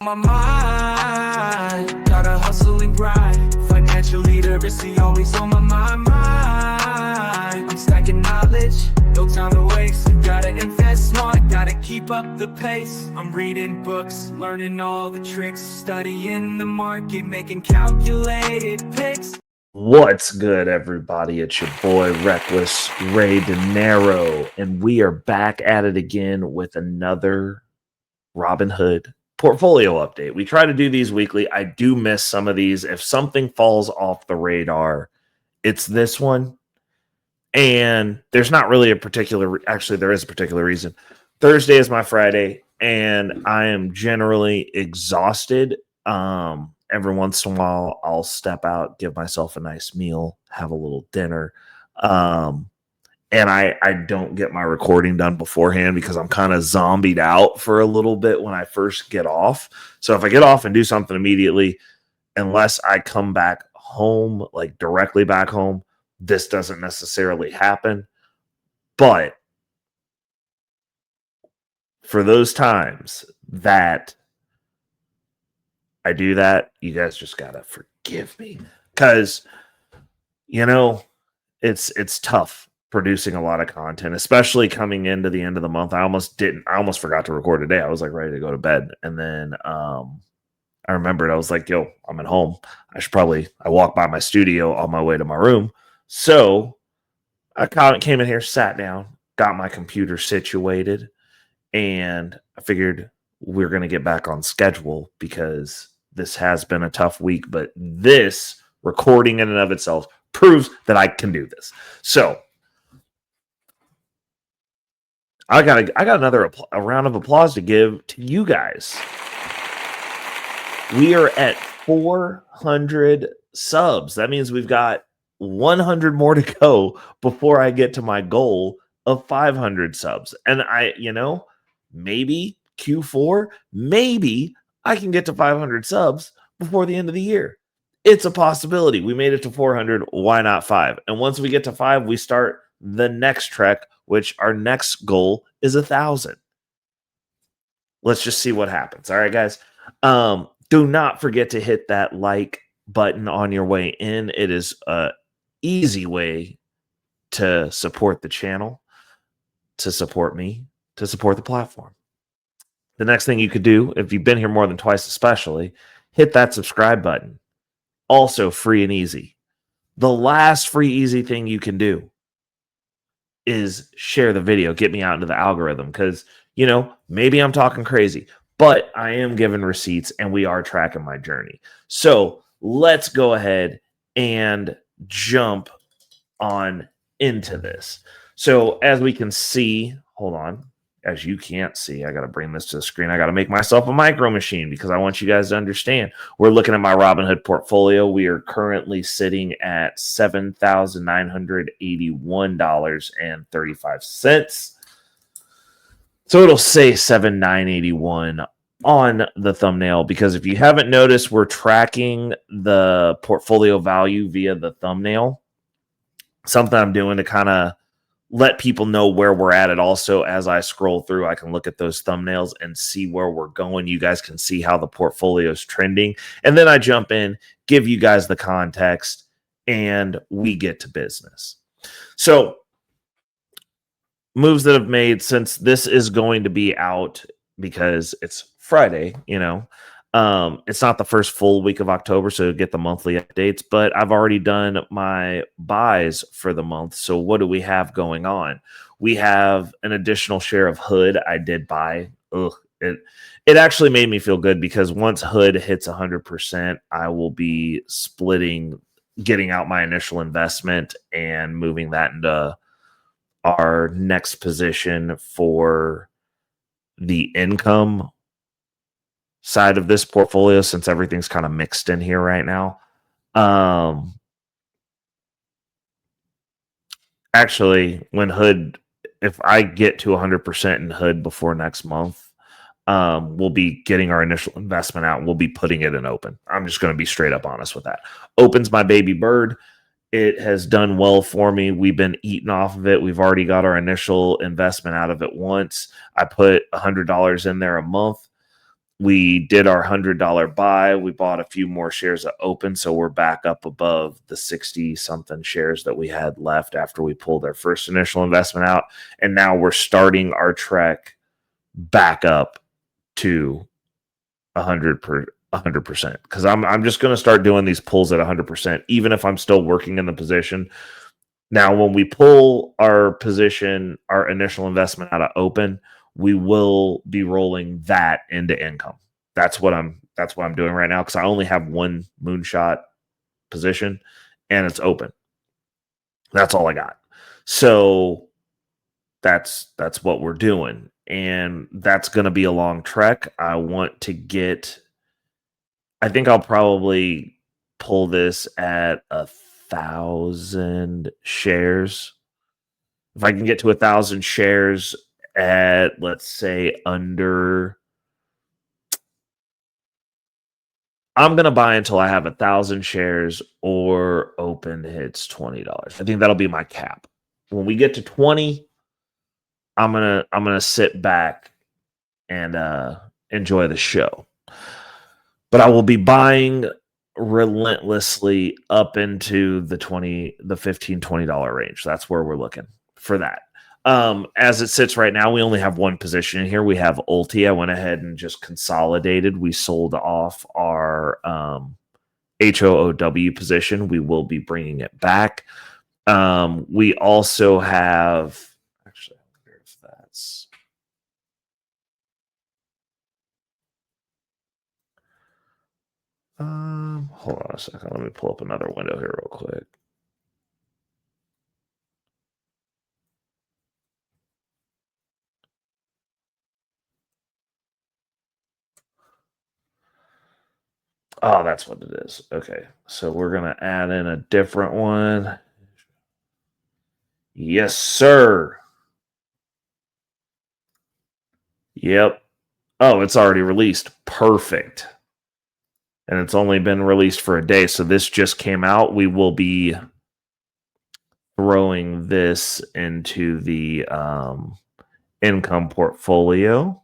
My mind, gotta hustle and grind. Financial literacy always on my mind. I'm stacking knowledge, no time to waste. Gotta invest smart, gotta keep up the pace. I'm reading books, learning all the tricks, studying the market, making calculated picks. What's good, everybody? It's your boy Reckless Ray De Niro, and we are back at it again with another Robinhood portfolio update. We try to do these weekly. I do miss some of these. If something falls off the radar, it's this one. And there's not really a particular, actually, there is a particular reason. Thursday is my Friday, and I am generally exhausted. Every once in a while, I'll step out, give myself a nice meal, have a little dinner. And I don't get my recording done beforehand because I'm kind of zombied out for a little bit when I first get off. So if I get off and do something immediately, unless I come back home, like directly back home, this doesn't necessarily happen. But for those times that I do that, you guys just gotta forgive me, because it's tough producing a lot of content, especially coming into the end of the month. I almost forgot to record today. I was like ready to go to bed, and then I remembered. I was like, yo, I'm at home. I walked by my studio on my way to my room. So I came in here, sat down, got my computer situated, and I figured we're going to get back on schedule because this has been a tough week, but this recording in and of itself proves that I can do this. So I got a round of applause to give to you guys. We are at 400 subs. That means we've got 100 more to go before I get to my goal of 500 subs. And maybe Q4, maybe I can get to 500 subs before the end of the year. It's a possibility. We made it to 400. Why not 5? And once we get to 5, we start the next trek, which our next goal is 1,000. Let's just see what happens. All right, guys. Do not forget to hit that like button on your way in. It is an easy way to support the channel, to support me, to support the platform. The next thing you could do, if you've been here more than twice especially, hit that subscribe button. Also free and easy. The last free easy thing you can do is share the video, get me out into the algorithm, because, maybe I'm talking crazy, but I am giving receipts and we are tracking my journey. So let's go ahead and jump on into this. So as we can see, hold on, as you can't see, I got to bring this to the screen. I got to make myself a micro machine because I want you guys to understand. We're looking at my Robinhood portfolio. We are currently sitting at $7,981.35. So it'll say 7,981 on the thumbnail, because if you haven't noticed, we're tracking the portfolio value via the thumbnail. Something I'm doing to kind of let people know where we're at. And also, as I scroll through, I can look at those thumbnails and see where we're going. You guys can see how the portfolio is trending. And then I jump in, give you guys the context, and we get to business. So moves that have made since this is going to be out, because it's Friday, it's not the first full week of October, so get the monthly updates, but I've already done my buys for the month. So what do we have going on? We have an additional share of Hood I did buy. It actually made me feel good, because once Hood hits 100%, I will be getting out my initial investment and moving that into our next position for the income side of this portfolio, since everything's kind of mixed in here right now. Actually, if I get to 100% in Hood before next month, we'll be getting our initial investment out and we'll be putting it in Open. I'm just going to be straight up honest with that. Open's my baby bird. It has done well for me. We've been eating off of it. We've already got our initial investment out of it once. I put $100 in there a month. we did our $100 buy. We bought a few more shares at open, so we're back up above the 60 something shares that we had left after we pulled our first initial investment out, and now we're starting our trek back up to 100%, because I'm just going to start doing these pulls at 100%, even if I'm still working in the position. Now, when we pull our position, our initial investment out of open, we will be rolling that into income. That's what I'm doing right now, because I only have one moonshot position and it's open. That's all I got. So that's what we're doing. And that's going to be a long trek. I think I'll probably pull this at 1,000 shares. If I can get to 1,000 shares at, let's say, under, I'm going to buy until I have 1,000 shares or open hits $20. I think that'll be my cap. When we get to 20, I'm gonna sit back and enjoy the show. But I will be buying relentlessly up into the $15, $20 range. That's where we're looking for that. As it sits right now, we only have one position in here. We have Ulti. I went ahead and just consolidated. We sold off our HOOW position. We will be bringing it back. We also have, actually, I wonder if that's, hold on a second. Let me pull up another window here real quick. Oh, that's what it is. Okay, so we're going to add in a different one. Yes, sir. Yep. Oh, it's already released. Perfect. And it's only been released for a day, so this just came out. We will be throwing this into the income portfolio.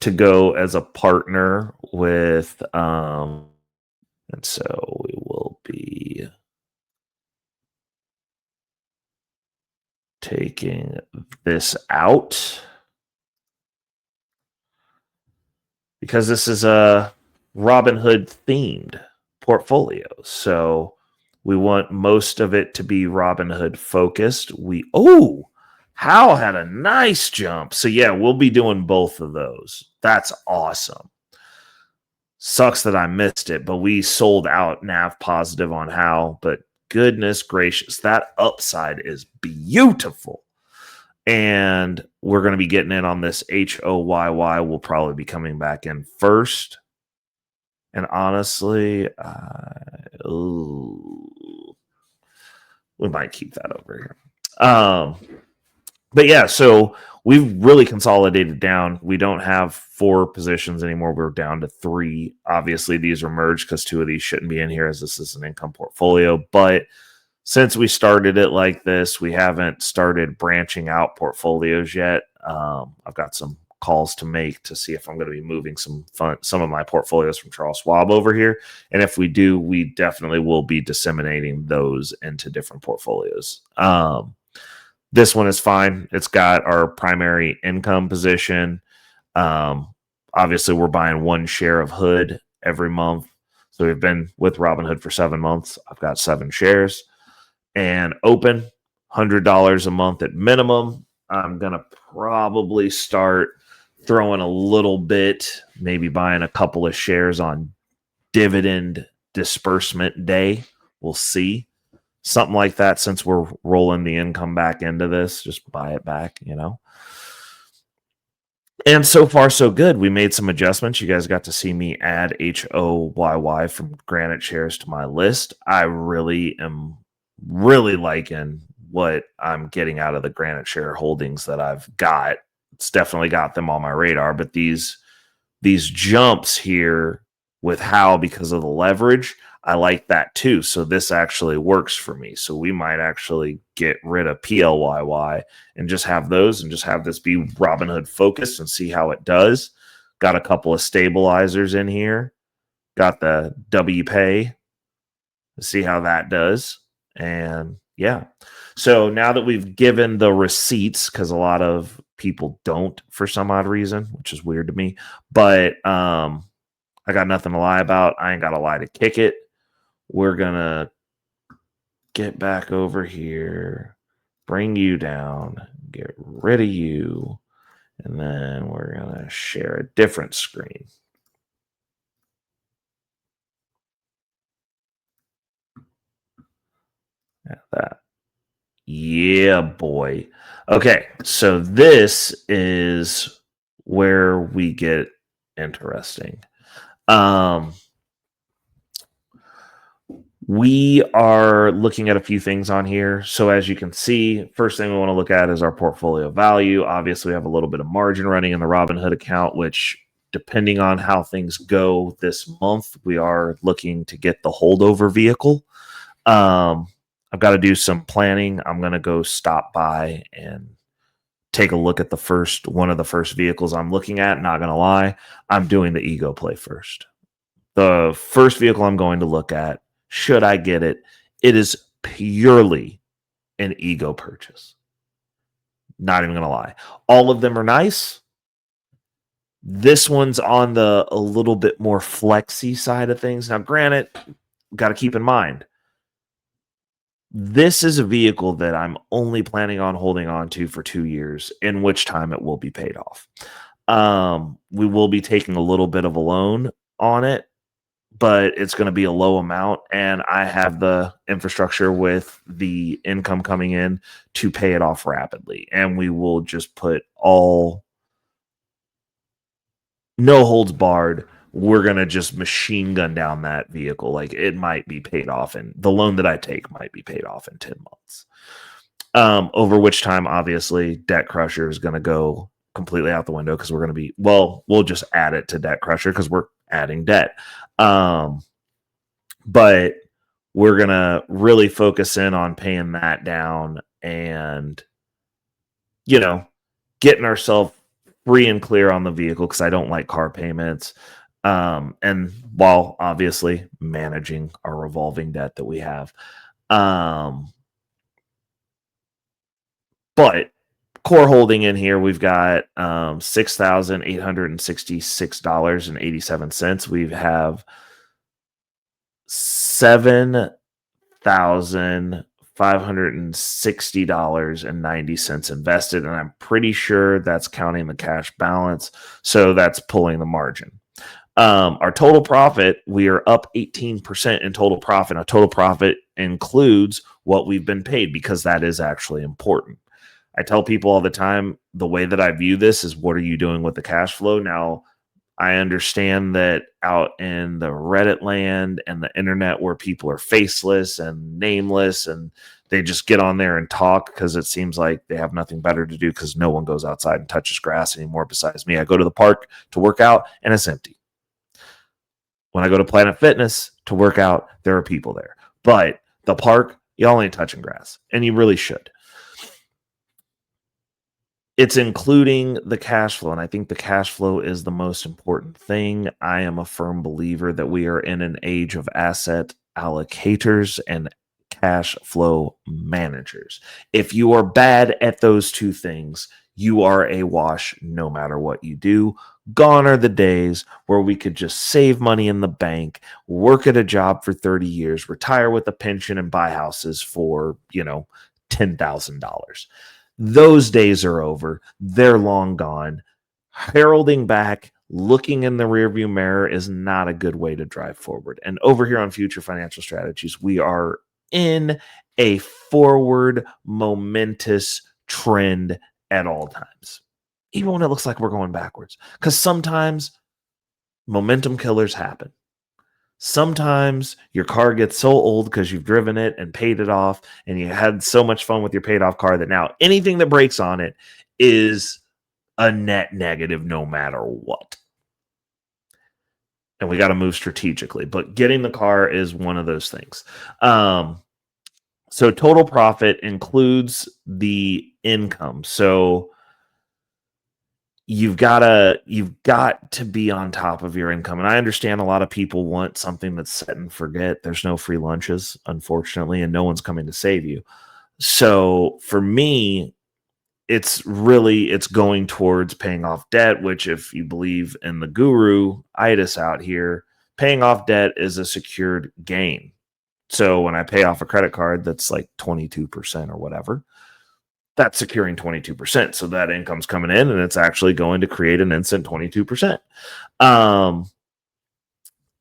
To go as a partner with, and so we will be taking this out because this is a Robinhood themed portfolio. So we want most of it to be Robinhood focused. How had a nice jump. So yeah, we'll be doing both of those. That's awesome. Sucks that I missed it, but we sold out NAV positive on How, but goodness gracious, that upside is beautiful. And we're going to be getting in on this HOYY. We'll probably be coming back in first. And honestly, we might keep that over here. But yeah, so we've really consolidated down. We don't have 4 positions anymore. We're down to 3. Obviously, these are merged because 2 of these shouldn't be in here as this is an income portfolio. But since we started it like this, we haven't started branching out portfolios yet. I've got some calls to make to see if I'm going to be moving some of my portfolios from Charles Schwab over here. And if we do, we definitely will be disseminating those into different portfolios. This one is fine. It's got our primary income position. Obviously, we're buying 1 share of Hood every month. So we've been with Robinhood for 7 months. I've got 7 shares. And open, $100 a month at minimum. I'm going to probably start throwing a little bit, maybe buying a couple of shares on dividend disbursement day. We'll see. Something like that, since we're rolling the income back into this, just buy it back, And so far, so good. We made some adjustments. You guys got to see me add HOYY from Granite shares to my list. I really am liking what I'm getting out of the Granite share holdings that I've got. It's definitely got them on my radar, but these jumps here with How, because of the leverage, I like that too. So this actually works for me. So we might actually get rid of PLYY and just have those and just have this be Robinhood focused and see how it does. Got a couple of stabilizers in here. Got the WPay. See how that does. And yeah. So now that we've given the receipts, because a lot of people don't for some odd reason, which is weird to me, but I got nothing to lie about. I ain't got to lie to kick it. We're going to get back over here, bring you down, get rid of you, and then we're going to share a different screen. At that. Yeah, boy. Okay, so this is where we get interesting. We are looking at a few things on here. So as you can see, first thing we want to look at is our portfolio value. Obviously, we have a little bit of margin running in the Robinhood account, which depending on how things go this month, we are looking to get the holdover vehicle. I've got to do some planning. I'm going to go stop by and take a look at one of the first vehicles I'm looking at. Not going to lie, I'm doing the ego play first. The first vehicle I'm going to look at, should I get it, it is purely an ego purchase. Not even going to lie. All of them are nice. This one's on the a little bit more flexy side of things. Now, granted, got to keep in mind, this is a vehicle that I'm only planning on holding on to for 2 years, in which time it will be paid off. We will be taking a little bit of a loan on it, but it's going to be a low amount, and I have the infrastructure with the income coming in to pay it off rapidly. And we will just put no holds barred. We're going to just machine gun down that vehicle. Like, it might be paid off, and the loan that I take might be paid off in 10 months. Over which time, obviously, Debt Crusher is going to go completely out the window because we're going to be, we'll just add it to Debt Crusher because we're adding debt. But we're going to really focus in on paying that down and, getting ourselves free and clear on the vehicle because I don't like car payments. And while obviously managing our revolving debt that we have. But core holding in here, we've got $6,866.87. We have $7,560.90 invested, and I'm pretty sure that's counting the cash balance. So that's pulling the margin. Our total profit, we are up 18% in total profit. Our total profit includes what we've been paid because that is actually important. I tell people all the time, the way that I view this is, what are you doing with the cash flow? Now, I understand that out in the Reddit land and the internet where people are faceless and nameless and they just get on there and talk because it seems like they have nothing better to do because no one goes outside and touches grass anymore besides me. I go to the park to work out and it's empty. When I go to Planet Fitness to work out, there are people there. But the park, y'all ain't touching grass, and you really should. It's including the cash flow, and I think the cash flow is the most important thing. I am a firm believer that we are in an age of asset allocators and cash flow managers. If you are bad at those two things, you are a wash no matter what you do. Gone are the days where we could just save money in the bank, work at a job for 30 years, retire with a pension, and buy houses for, $10,000. Those days are over. They're long gone. Heralding back, looking in the rearview mirror is not a good way to drive forward. And over here on Future Financial Strategies, we are in a forward momentous trend at all times, even when it looks like we're going backwards. Because sometimes momentum killers happen. Sometimes your car gets so old because you've driven it and paid it off and you had so much fun with your paid off car that now anything that breaks on it is a net negative no matter what. and we got to move strategically. But getting the car is one of those things. So total profit includes the income. So you've got to be on top of your income. And I understand a lot of people want something that's set and forget. There's no free lunches, unfortunately, and no one's coming to save you. So for me, it's going towards paying off debt, which, if you believe in the guru itis out here, paying off debt is a secured gain. So when I pay off a credit card that's like 22% or whatever, that's securing 22%. So that income's coming in and it's actually going to create an instant 22%.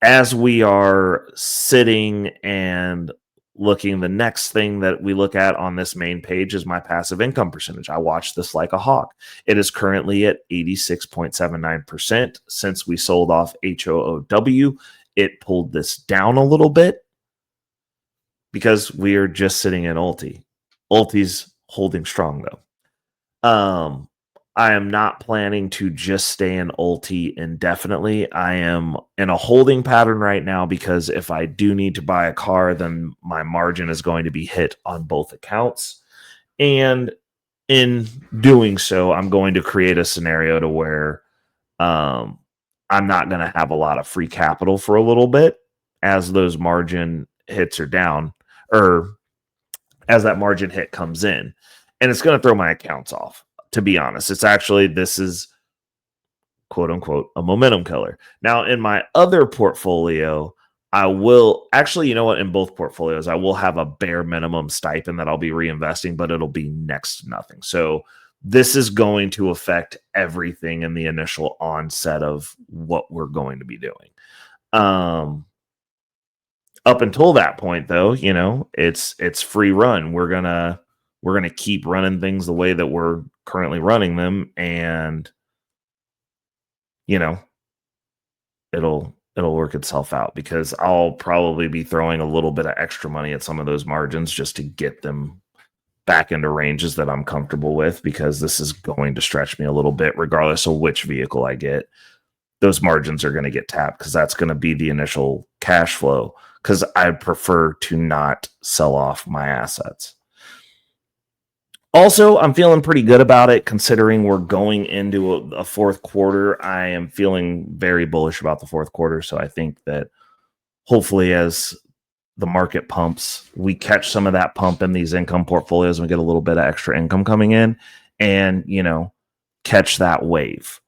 As we are sitting and looking, the next thing that we look at on this main page is my passive income percentage. I watch this like a hawk. It is currently at 86.79%. Since we sold off HOOW, it pulled this down a little bit because we are just sitting in Ulti. Ulti's holding strong though. I am not planning to just stay in Ulti indefinitely. I am in a holding pattern right now because if I do need to buy a car, then my margin is going to be hit on both accounts. And in doing so, I'm going to create a scenario to where I'm not going to have a lot of free capital for a little bit as those margin hits are down, or as that margin hit comes in, and it's going to throw my accounts off. To be honest, this is quote unquote a momentum killer. Now, in my other portfolio, I will actually, you know what, in both portfolios, I will have a bare minimum stipend that I'll be reinvesting, but it'll be next to nothing. So this is going to affect everything in the initial onset of what we're going to be doing. Up until that point, though, it's free run. We're gonna keep running things the way that we're currently running them, and it'll work itself out, because I'll probably be throwing a little bit of extra money at some of those margins just to get them back into ranges that I'm comfortable with, because this is going to stretch me a little bit regardless of which vehicle I get. Those margins are going to get tapped because that's going to be the initial cash flow, because I prefer to not sell off my assets. Also, I'm feeling pretty good about it considering we're going into a fourth quarter. I am feeling very bullish about the fourth quarter. So I think that hopefully as the market pumps, we catch some of that pump in these income portfolios and we get a little bit of extra income coming in and, catch that wave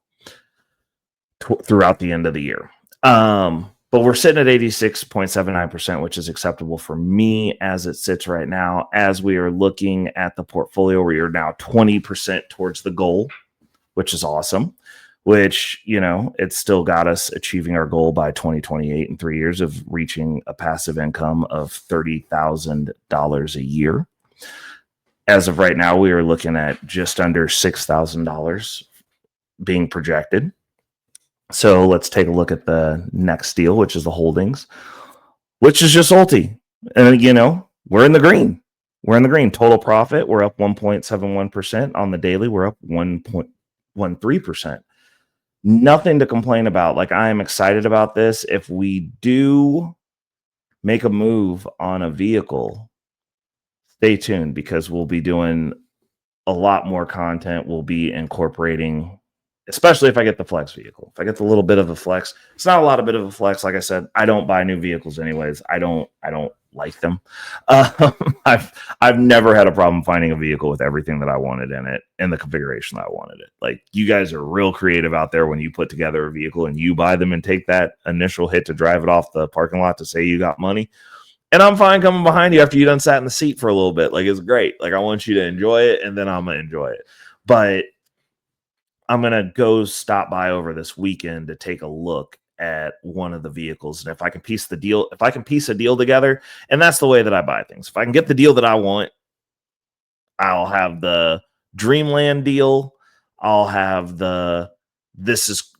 throughout the end of the year. But we're sitting at 86.79%, which is acceptable for me as it sits right now. As we are looking at the portfolio, we are now 20% towards the goal, which is awesome, which, it's still got us achieving our goal by 2028 in 3 years of reaching a passive income of $30,000 a year. As of right now, we are looking at just under $6,000 being projected. So let's take a look at the next deal, which is the holdings, which is just Ulti. And, we're in the green. We're in the green. Total profit, we're up 1.71%. On the daily, we're up 1.13%. Nothing to complain about. Like, I am excited about this. If we do make a move on a vehicle, stay tuned, because we'll be doing a lot more content. We'll be incorporating, especially if I get the flex vehicle. If I get the little bit of a flex, it's not a lot of bit of a flex. Like I said, I don't buy new vehicles anyways. I don't like them. I've never had a problem finding a vehicle with everything that I wanted in it and the configuration that I wanted it. Like, you guys are real creative out there when you put together a vehicle and you buy them and take that initial hit to drive it off the parking lot to say you got money. And I'm fine coming behind you after you done sat in the seat for a little bit. Like, it's great. Like, I want you to enjoy it, and then I'm going to enjoy it. But I'm going to go stop by over this weekend to take a look at one of the vehicles. And if I can piece a deal together, and that's the way that I buy things. If I can get the deal that I want, I'll have the Dreamland deal. I'll have this is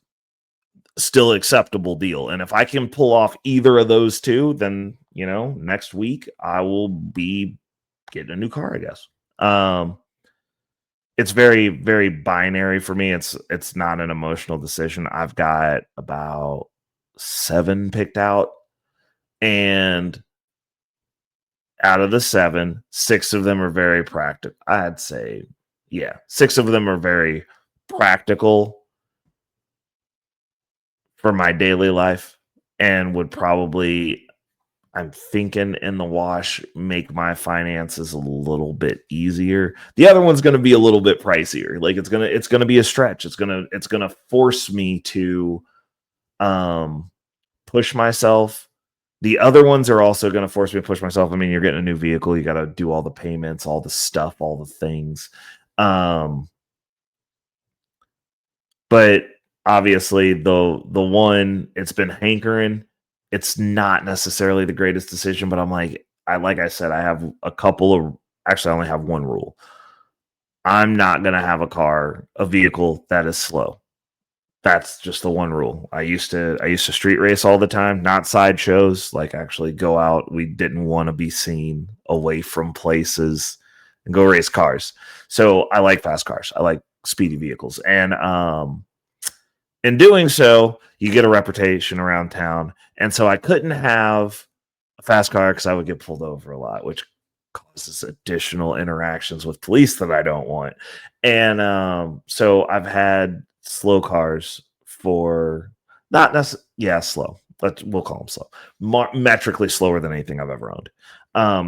still acceptable deal. And if I can pull off either of those two, then, next week I will be getting a new car, I guess. It's very, very binary for me. It's not an emotional decision. I've got about 7 picked out, and out of the 7, 6 of them are very practical. I'd say, yeah, 6 of them are very practical for my daily life and would probably, I'm thinking in the wash, make my finances a little bit easier. The other one's going to be a little bit pricier. Like it's going to be a stretch. It's going to force me to push myself. The other ones are also going to force me to push myself. I mean, you're getting a new vehicle. You got to do all the payments, all the stuff, all the things. But obviously the one, it's been hankering. It's not necessarily the greatest decision, but I'm like I said, I have a couple of, actually I only have one rule. I'm not going to have a vehicle that is slow. That's just the one rule. I used to street race all the time, not sideshows, like actually go out. We didn't want to be seen away from places and go race cars. So I like fast cars. I like speedy vehicles. And in doing so, you get a reputation around town. And so I couldn't have a fast car because I would get pulled over a lot, which causes additional interactions with police that I don't want. And so I've had slow cars for not necessarily, slow. We'll call them slow. Metrically slower than anything I've ever owned.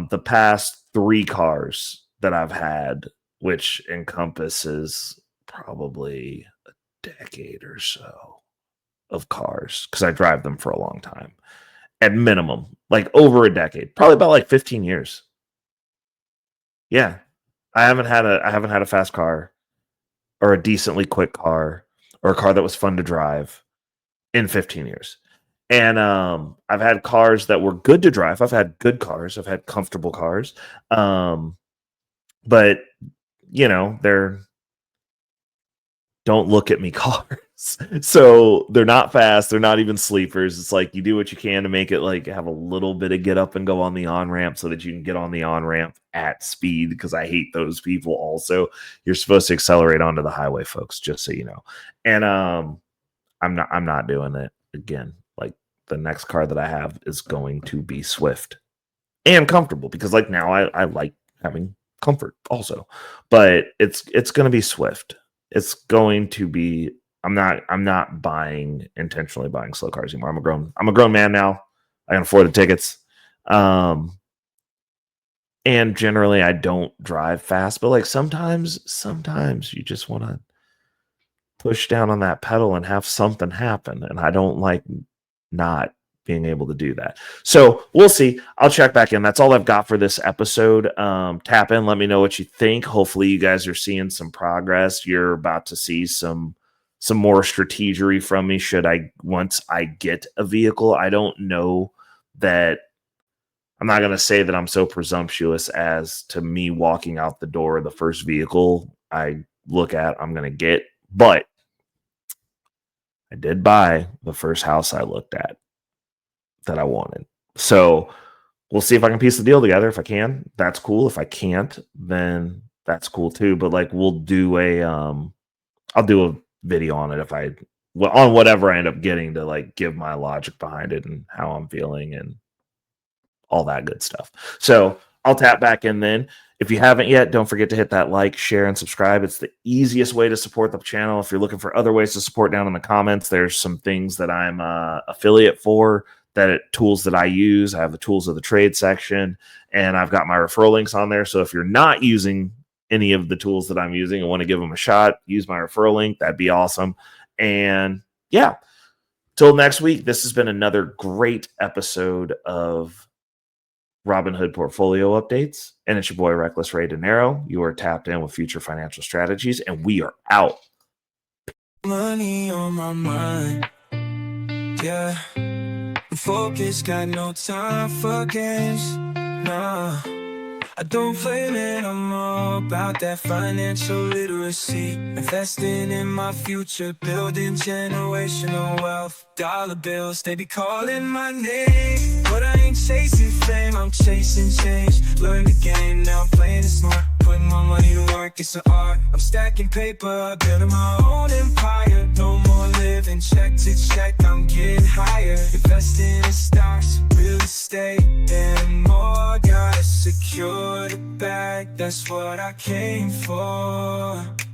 The past 3 cars that I've had, which encompasses probably a decade or so of cars, because I drive them for a long time, at minimum, like over a decade, probably about like 15 years. Yeah, I haven't had a fast car or a decently quick car or a car that was fun to drive in 15 years. And I've had cars that were good to drive. I've had good cars. I've had comfortable cars. But, you know, they're don't look at me cars. So they're not fast. They're not even sleepers. It's like you do what you can to make it like have a little bit of get up and go on the on-ramp so that you can get on the on-ramp at speed, because I hate those people also. You're supposed to accelerate onto the highway, folks, just so you know. And I'm not doing it again. Like the next car that I have is going to be swift and comfortable, because like now I like having comfort also. But it's going to be swift. It's going to be, I'm not intentionally buying slow cars anymore. I'm a grown man now. I can afford the tickets. And generally I don't drive fast, but like sometimes you just want to push down on that pedal and have something happen. And I don't like not being able to do that. So we'll see. I'll check back in. That's all I've got for this episode. Tap in. Let me know what you think. Hopefully you guys are seeing some progress. You're about to see some more strategery from me once I get a vehicle. I don't know that, I'm not going to say that I'm so presumptuous as to me walking out the door, the first vehicle I look at, I'm going to get, but I did buy the first house I looked at that I wanted. So we'll see if I can piece the deal together. If I can, that's cool. If I can't, then that's cool too. But like I'll do a video on it on whatever I end up getting, to like give my logic behind it and how I'm feeling and all that good stuff. So I'll tap back in then. If you haven't yet, don't forget to hit that like, share, and subscribe. It's the easiest way to support the channel. If you're looking for other ways to support, down in the comments, there's some things that I'm affiliate for, tools that I use. I have the tools of the trade section, and I've got my referral links on there. So if you're not using any of the tools that I'm using and want to give them a shot, use my referral link. That'd be awesome. And yeah, till next week, this has been another great episode of Robinhood Portfolio Updates. And it's your boy, Reckless Ray Dinero. You are tapped in with future financial strategies, and we are out. Money on my mind. Yeah. Focus, got no time for games. Nah, I don't play, man. I'm all about that financial literacy. Investing in my future, building generational wealth. Dollar bills, they be calling my name, but I ain't chasing fame, I'm chasing change. Learn the game, now I'm playing it smart. Putting my money to work, it's an art. I'm stacking paper, building my own empire. No more living check to check, I'm getting higher. Investing in stocks, real estate, and more. Gotta secure the bag, that's what I came for.